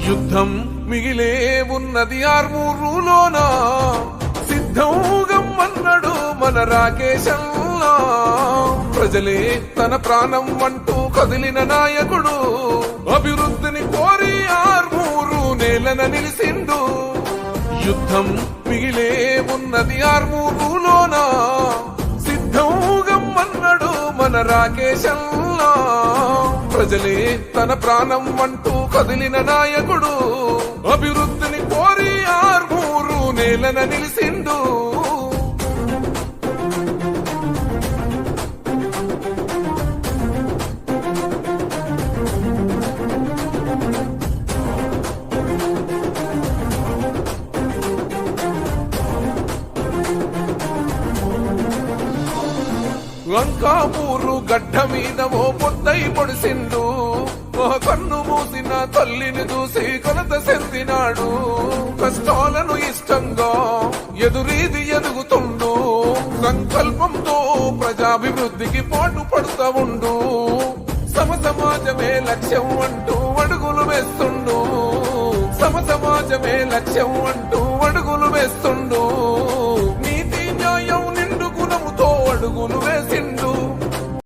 యుద్ధం మిగిలే ఉన్నది ఆర్మూరులోన, సిద్ధం గమ్మన్నాడు మన రాకేశల్లా. ప్రజలే తన ప్రాణం అంటూ కదిలిన నాయకుడు, అభివృద్ధిని కోరి ఆర్మూరు నేలన నిలిసిండు. యుద్ధం మిగిలే ఉన్నది ఆర్మూరులోన, సిద్ధం గమ్మన్నాడు మన రాకేశల్లా. ప్రజలే తన ప్రాణం అంటూ కదిలిన నాయకుడు, అభివృద్ధిని కోరి ఆర్మూరు నేలన నిలిసిండు. లంకాపూరు గడ్డ మీద ఓ పొద్దై పొడిసిండు, కన్ను మూసిన తల్లిని చూసి కొలత చెందినాడు. కష్టాలను ఇష్టంగా ఎదురీది ఎదుగుతుండు, సంకల్పంతో ప్రజాభివృద్ధికి పాటు పడుతూ ఉండు. సమాజమే లక్ష్యం అంటూ అడుగులు వేస్తుండు, సమాజమే లక్ష్యం అంటూ అడుగులు వేస్తుండు.